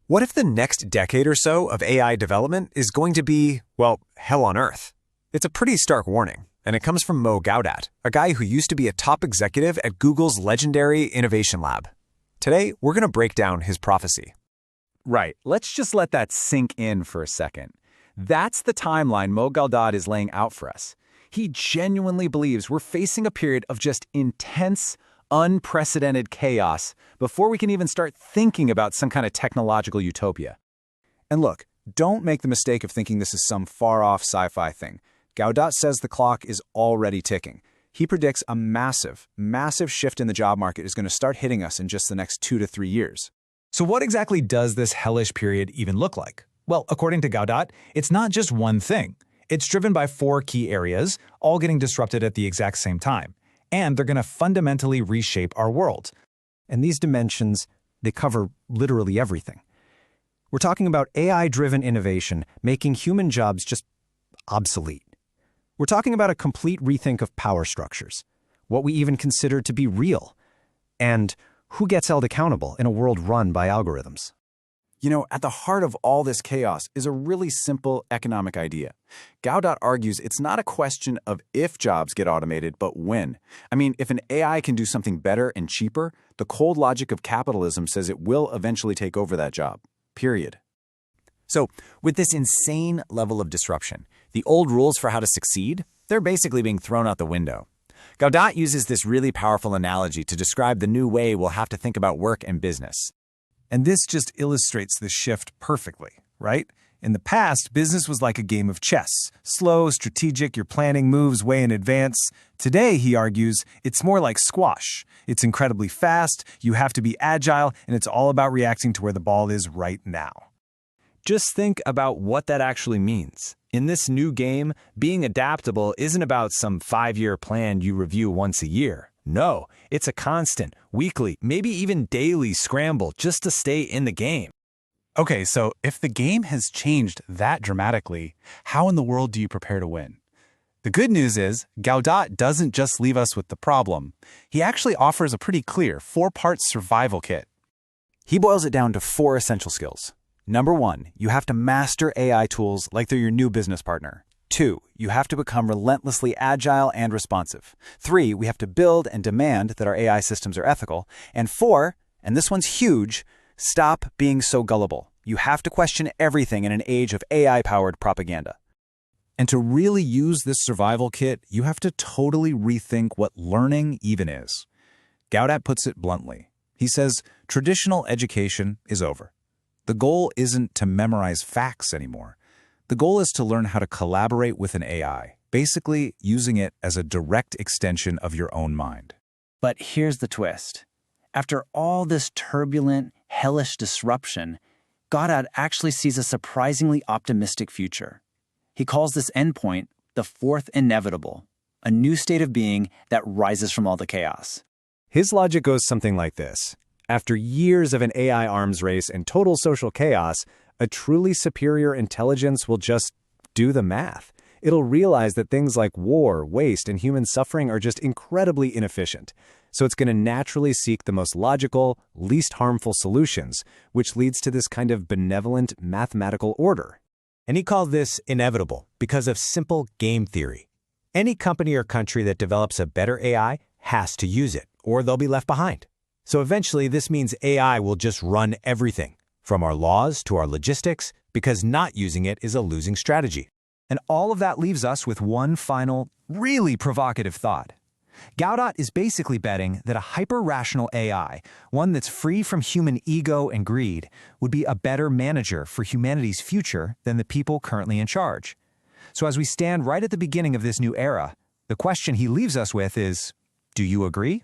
What if the next decade or so of AI development is going to be, well, hell on earth? It's a pretty stark warning, and it comes from Mo Gawdat, a guy who used to be a top executive at Google's legendary innovation lab. Today, we're going to break down his prophecy. Right, let's just let that sink in for a second. That's the timeline Mo Gawdat is laying out for us. He genuinely believes we're facing a period of just intense, unprecedented chaos before we can even start thinking about some kind of technological utopia. And look, don't make the mistake of thinking this is some far-off sci-fi thing. Gawdat says the clock is already ticking. He predicts a massive shift in the job market is going to start hitting us in just the next 2 to 3 years. So what exactly does this hellish period even look like? Well, according to Gawdat, it's not just one thing. It's driven by 4 key areas, all getting disrupted at the exact same time. And they're going to fundamentally reshape our world. And these dimensions, they cover literally everything. We're talking about AI-driven innovation making human jobs just obsolete. We're talking about a complete rethink of power structures, what we even consider to be real, and who gets held accountable in a world run by algorithms. You know, at the heart of all this chaos is a really simple economic idea. Gawdat argues it's not a question of if jobs get automated, but when. I mean, if an AI can do something better and cheaper, the cold logic of capitalism says it will eventually take over that job. Period. So, with this insane level of disruption, the old rules for how to succeed, they're basically being thrown out the window. Gawdat uses this really powerful analogy to describe the new way we'll have to think about work and business. And this just illustrates the shift perfectly, right? In the past, business was like a game of chess. Slow, strategic, you're planning moves way in advance. Today, he argues, it's more like squash. It's incredibly fast, you have to be agile, and it's all about reacting to where the ball is right now. Just think about what that actually means. In this new game, being adaptable isn't about some 5-year plan you review once a year. No, it's a constant, weekly, maybe even daily scramble just to stay in the game. Okay, so if the game has changed that dramatically, how in the world do you prepare to win? The good news is, Gawdat doesn't just leave us with the problem. He actually offers a pretty clear 4-part survival kit. He boils it down to 4 essential skills. Number 1, you have to master AI tools like they're your new business partner. 2, you have to become relentlessly agile and responsive. 3, we have to build and demand that our AI systems are ethical. And 4, and this one's huge, stop being so gullible. You have to question everything in an age of AI-powered propaganda. And to really use this survival kit, you have to totally rethink what learning even is. Gawdat puts it bluntly. He says, traditional education is over. The goal isn't to memorize facts anymore. The goal is to learn how to collaborate with an AI, basically using it as a direct extension of your own mind. But here's the twist. After all this turbulent, hellish disruption, Gawdat actually sees a surprisingly optimistic future. He calls this endpoint the 4th inevitable, a new state of being that rises from all the chaos. His logic goes something like this. After years of an AI arms race and total social chaos, a truly superior intelligence will just do the math. It'll realize that things like war, waste, and human suffering are just incredibly inefficient. So it's going to naturally seek the most logical, least harmful solutions, which leads to this kind of benevolent mathematical order. And he called this inevitable because of simple game theory. Any company or country that develops a better AI has to use it, or they'll be left behind. So eventually, this means AI will just run everything, from our laws to our logistics, because not using it is a losing strategy. And all of that leaves us with one final, really provocative thought. Gawdat is basically betting that a hyper-rational AI, one that's free from human ego and greed, would be a better manager for humanity's future than the people currently in charge. So as we stand right at the beginning of this new era, the question he leaves us with is, do you agree?